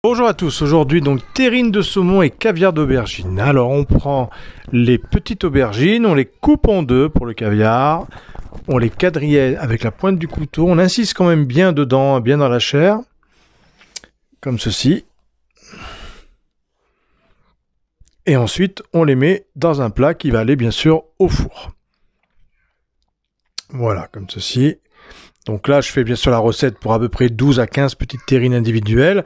Bonjour à tous, aujourd'hui donc terrine de saumon et caviar d'aubergine. Alors on prend les petites aubergines, on les coupe en deux pour le caviar, on les quadrille avec la pointe du couteau, on insiste quand même bien dedans, bien dans la chair, comme ceci. Et ensuite on les met dans un plat qui va aller bien sûr au four. Voilà, comme ceci. Donc là je fais bien sûr la recette pour à peu près 12 à 15 petites terrines individuelles.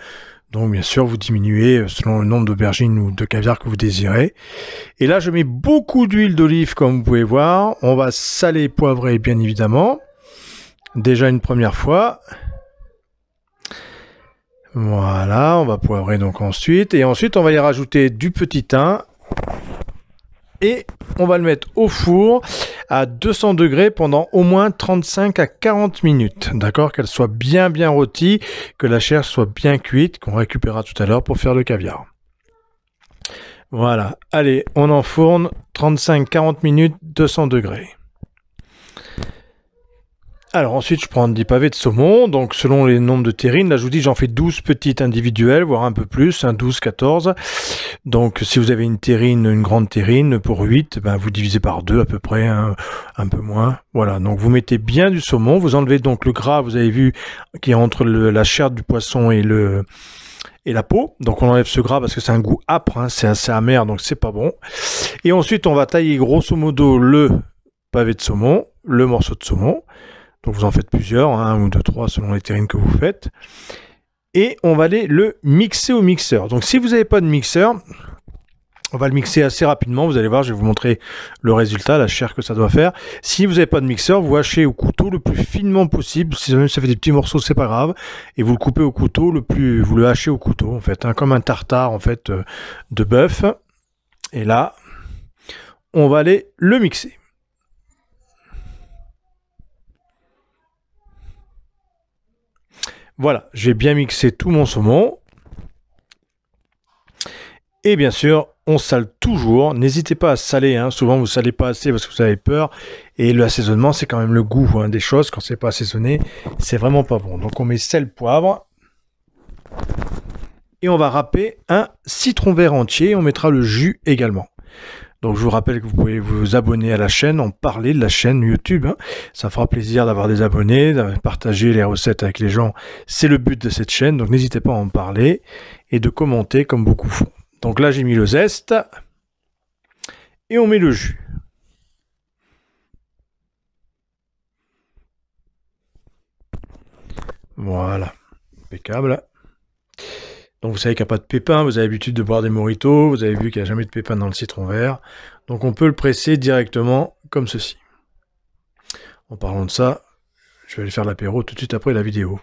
Donc bien sûr, vous diminuez selon le nombre d'aubergines ou de caviar que vous désirez. Et là, je mets beaucoup d'huile d'olive, comme vous pouvez voir. On va saler et poivrer, bien évidemment. Déjà une première fois. Voilà, on va poivrer donc ensuite. Et ensuite, on va y rajouter du petit thym. Et on va le mettre au four à 200 degrés pendant au moins 35 à 40 minutes. D'accord? Qu'elle soit bien rôtie, que la chair soit bien cuite, qu'on récupérera tout à l'heure pour faire le caviar. Voilà. Allez, on enfourne 35-40 minutes, 200 degrés. Alors ensuite, je prends 10 pavés de saumon. Donc selon les nombres de terrines, là je vous dis, j'en fais 12 petites individuelles, voire un peu plus, 12, 14. Donc si vous avez une terrine, une grande terrine pour 8, ben, vous divisez par 2 à peu près, un peu moins. Voilà, donc vous mettez bien du saumon, vous enlevez donc le gras, vous avez vu, qui est entre la chair du poisson et la peau. Donc on enlève ce gras parce que c'est un goût âpre, hein, c'est assez amer, donc c'est pas bon. Et ensuite on va tailler grosso modo le pavé de saumon, le morceau de saumon. Donc vous en faites plusieurs, 1 ou 2, 3 selon les terrines que vous faites. Et on va aller le mixer au mixeur. Donc si vous n'avez pas de mixeur, on va le mixer assez rapidement. Vous allez voir, je vais vous montrer le résultat, la chair que ça doit faire. Si vous n'avez pas de mixeur, vous hachez au couteau le plus finement possible. Si même ça fait des petits morceaux, c'est pas grave. Et vous le coupez au couteau, vous le hachez au couteau en fait, hein, comme un tartare en fait de bœuf. Et là, on va aller le mixer. Voilà, j'ai bien mixé tout mon saumon. Et bien sûr, on sale toujours. N'hésitez pas à saler, hein. Souvent vous ne salez pas assez parce que vous avez peur. Et l'assaisonnement, c'est quand même le goût, hein, des choses. Quand c'est pas assaisonné, c'est vraiment pas bon. Donc on met sel, poivre. Et on va râper un citron vert entier. On mettra le jus également. Donc je vous rappelle que vous pouvez vous abonner à la chaîne, en parler de la chaîne YouTube. Hein. Ça fera plaisir d'avoir des abonnés, de partager les recettes avec les gens. C'est le but de cette chaîne, donc n'hésitez pas à en parler et de commenter comme beaucoup font. Donc là j'ai mis le zeste et on met le jus. Voilà, impeccable. Donc vous savez qu'il n'y a pas de pépins, vous avez l'habitude de boire des mojitos, vous avez vu qu'il n'y a jamais de pépins dans le citron vert. Donc on peut le presser directement comme ceci. En parlant de ça, je vais aller faire l'apéro tout de suite après la vidéo.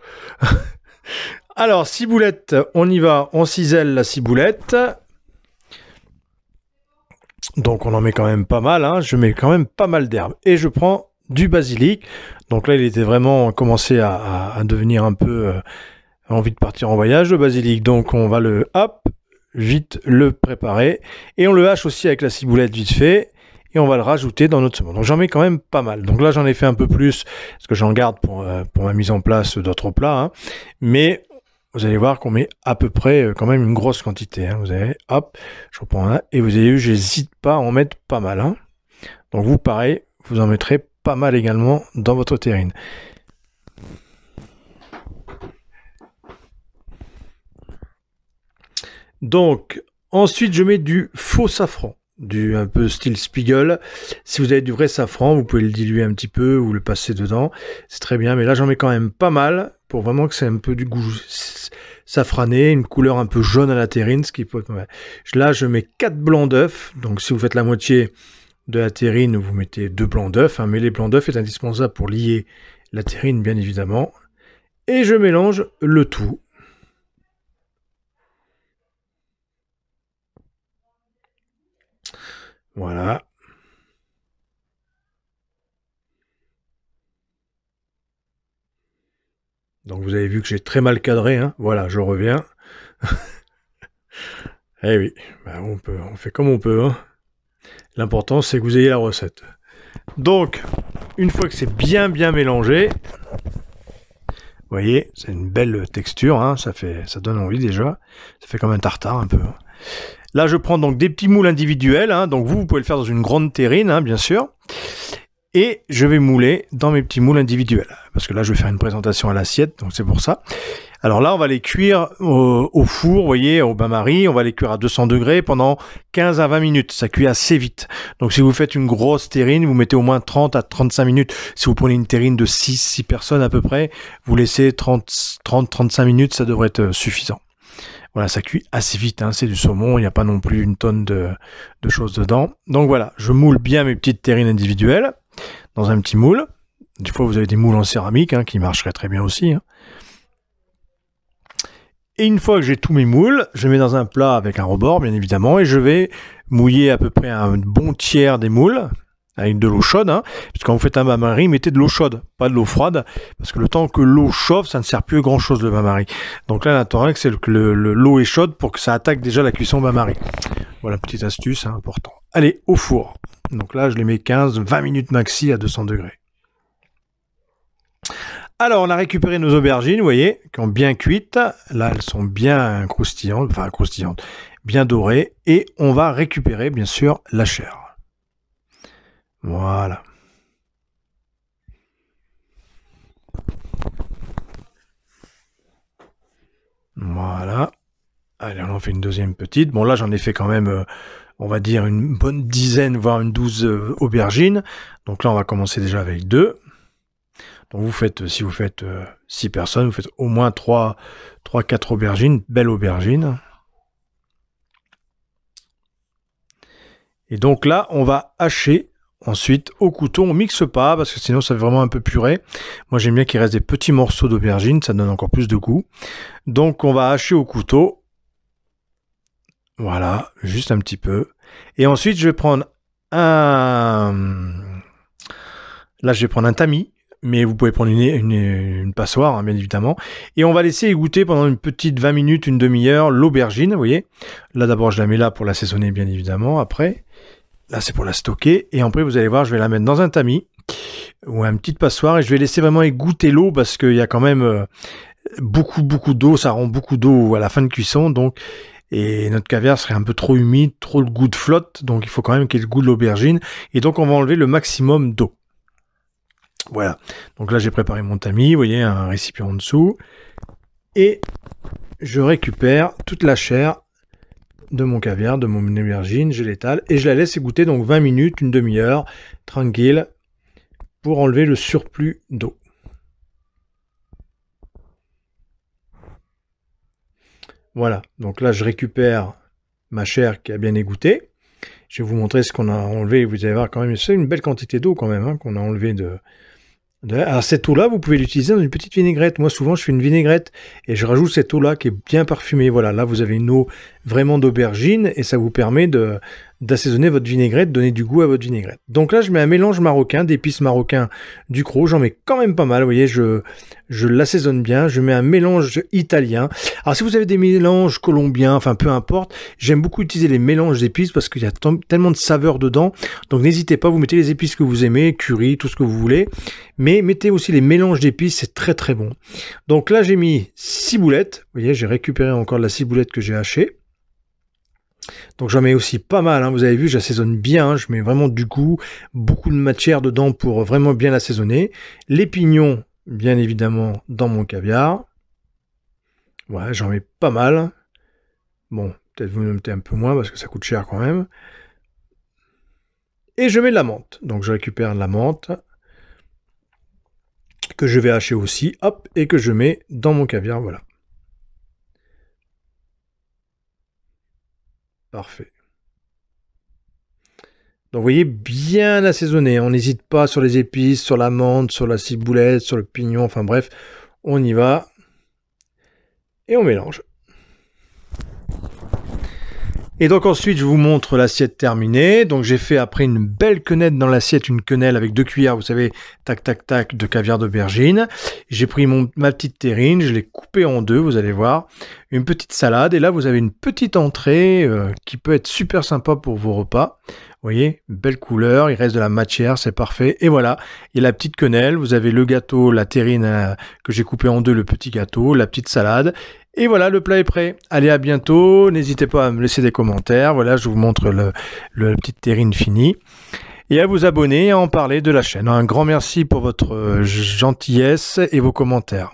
Alors, ciboulette, on y va, on cisèle la ciboulette. Donc on en met quand même pas mal, hein. Je mets quand même pas mal d'herbes. Et je prends du basilic. Donc là, il était vraiment commencé à devenir un peu... envie de partir en voyage, le basilic. Donc on va vite le préparer. Et on le hache aussi avec la ciboulette vite fait. Et on va le rajouter dans notre saumon. Donc j'en mets quand même pas mal. Donc là j'en ai fait un peu plus, parce que j'en garde pour ma mise en place d'autres plats. Hein. Mais vous allez voir qu'on met à peu près quand même une grosse quantité. Hein. Vous avez, hop, je reprends un. Et vous avez vu, j'hésite pas à en mettre pas mal. Hein. Donc vous, pareil, vous en mettrez pas mal également dans votre terrine. Donc, ensuite, je mets du faux safran, un peu style Spiegel. Si vous avez du vrai safran, vous pouvez le diluer un petit peu ou le passer dedans. C'est très bien, mais là, j'en mets quand même pas mal pour vraiment que c'est un peu du goût safrané, une couleur un peu jaune à la terrine. Ce qui peut... Là, je mets 4 blancs d'œufs. Donc, si vous faites la moitié de la terrine, vous mettez 2 blancs d'œufs. Hein, mais les blancs d'œufs est indispensable pour lier la terrine, bien évidemment. Et je mélange le tout. Voilà. Donc vous avez vu que j'ai très mal cadré, hein. Voilà, je reviens. Eh oui, ben on fait comme on peut. Hein. L'important c'est que vous ayez la recette. Donc, une fois que c'est bien mélangé, voyez, c'est une belle texture, hein, ça donne envie déjà. Ça fait comme un tartare un peu. Là, je prends donc des petits moules individuels, hein, donc vous pouvez le faire dans une grande terrine, hein, bien sûr. Et je vais mouler dans mes petits moules individuels. Parce que là, je vais faire une présentation à l'assiette, donc c'est pour ça. Alors là, on va les cuire au four, vous voyez, au bain-marie. On va les cuire à 200 degrés pendant 15 à 20 minutes. Ça cuit assez vite. Donc si vous faites une grosse terrine, vous mettez au moins 30 à 35 minutes. Si vous prenez une terrine de 6 personnes à peu près, vous laissez 30-35 minutes, ça devrait être suffisant. Voilà, ça cuit assez vite, hein, c'est du saumon, il n'y a pas non plus une tonne de choses dedans. Donc voilà, je moule bien mes petites terrines individuelles dans un petit moule. Des fois, vous avez des moules en céramique hein, qui marcheraient très bien aussi. Hein. Et une fois que j'ai tous mes moules, je mets dans un plat avec un rebord, bien évidemment, et je vais mouiller à peu près un bon tiers des moules avec de l'eau chaude. Hein, parce que quand vous faites un bain-marie, mettez de l'eau chaude, pas de l'eau froide, parce que le temps que l'eau chauffe, ça ne sert plus à grand-chose le bain-marie. Donc là, l'intérêt, c'est que l'eau est chaude pour que ça attaque déjà la cuisson bain-marie. Voilà, petite astuce, hein, important. Allez, au four. Donc là, je les mets 15-20 minutes maxi à 200 degrés. Alors, on a récupéré nos aubergines, vous voyez, qui ont bien cuites. Là, elles sont bien croustillantes, bien dorées. Et on va récupérer, bien sûr, la chair. Voilà. Voilà. Allez, on en fait une deuxième petite. Bon, là, j'en ai fait quand même, on va dire, une bonne dizaine, voire une 12 aubergines. Donc là, on va commencer déjà avec 2. Donc si vous faites 6 personnes, vous faites au moins 3-4 aubergines, belles aubergines. Et donc là, on va hacher ensuite au couteau. On mixe pas parce que sinon ça fait vraiment un peu purée. Moi j'aime bien qu'il reste des petits morceaux d'aubergine, ça donne encore plus de goût. Donc on va hacher au couteau. Voilà, juste un petit peu. Et ensuite je vais prendre Là je vais prendre un tamis. Mais vous pouvez prendre une passoire, hein, bien évidemment. Et on va laisser égoutter pendant une petite 20 minutes, une demi-heure, l'aubergine, vous voyez. Là, d'abord, je la mets là pour l'assaisonner, bien évidemment. Après, là, c'est pour la stocker. Et après, vous allez voir, je vais la mettre dans un tamis ou une petite passoire. Et je vais laisser vraiment égoutter l'eau parce qu'il y a quand même beaucoup d'eau. Ça rend beaucoup d'eau à la fin de cuisson. Donc, et notre caviar serait un peu trop humide, trop le goût de flotte. Donc, il faut quand même qu'il y ait le goût de l'aubergine. Et donc, on va enlever le maximum d'eau. Voilà, donc là j'ai préparé mon tamis, vous voyez, un récipient en dessous, et je récupère toute la chair de mon caviar, de mon aubergine, je l'étale, et je la laisse égoutter donc 20 minutes, une demi-heure, tranquille, pour enlever le surplus d'eau. Voilà, donc là je récupère ma chair qui a bien égoutté, je vais vous montrer ce qu'on a enlevé, vous allez voir quand même, c'est une belle quantité d'eau quand même, hein, qu'on a enlevé de... Alors cette eau-là, vous pouvez l'utiliser dans une petite vinaigrette. Moi, souvent, je fais une vinaigrette et je rajoute cette eau-là qui est bien parfumée. Voilà, là, vous avez une eau vraiment d'aubergine et ça vous permet d'assaisonner votre vinaigrette, donner du goût à votre vinaigrette. Donc là, je mets un mélange marocain, d'épices marocains Ducros. J'en mets quand même pas mal. Vous voyez, je l'assaisonne bien. Je mets un mélange italien. Alors, si vous avez des mélanges colombiens, enfin, peu importe, j'aime beaucoup utiliser les mélanges d'épices parce qu'il y a tellement de saveurs dedans. Donc, n'hésitez pas, vous mettez les épices que vous aimez, curry, tout ce que vous voulez. Mais mettez aussi les mélanges d'épices, c'est très très bon. Donc là, j'ai mis 6 boulettes. Vous voyez, j'ai récupéré encore la ciboulette que j'ai hachée. Donc j'en mets aussi pas mal, hein. Vous avez vu, j'assaisonne bien, hein. Je mets vraiment du goût, beaucoup de matière dedans pour vraiment bien l'assaisonner. Les pignons, bien évidemment, dans mon caviar. Ouais, j'en mets pas mal. Bon, peut-être vous me mettez un peu moins parce que ça coûte cher quand même. Et je mets de la menthe. Donc je récupère la menthe que je vais hacher aussi, hop, et que je mets dans mon caviar, voilà. Parfait. Donc vous voyez, bien assaisonné, on n'hésite pas sur les épices, sur la menthe, sur la ciboulette, sur le pignon, enfin bref, on y va. Et on mélange. Et donc ensuite, je vous montre l'assiette terminée. Donc j'ai fait après une belle quenelle dans l'assiette, une quenelle avec 2 cuillères, vous savez, tac, tac, tac, de caviar d'aubergine. J'ai pris ma petite terrine, je l'ai coupée en deux, vous allez voir. Une petite salade, et là vous avez une petite entrée qui peut être super sympa pour vos repas. Vous voyez, belle couleur, il reste de la matière, c'est parfait. Et voilà, il y a la petite quenelle, vous avez le gâteau, la terrine que j'ai coupé en deux, le petit gâteau, la petite salade. Et voilà, le plat est prêt. Allez, à bientôt. N'hésitez pas à me laisser des commentaires. Voilà, je vous montre la petite terrine finie. Et à vous abonner et à en parler de la chaîne. Un grand merci pour votre gentillesse et vos commentaires.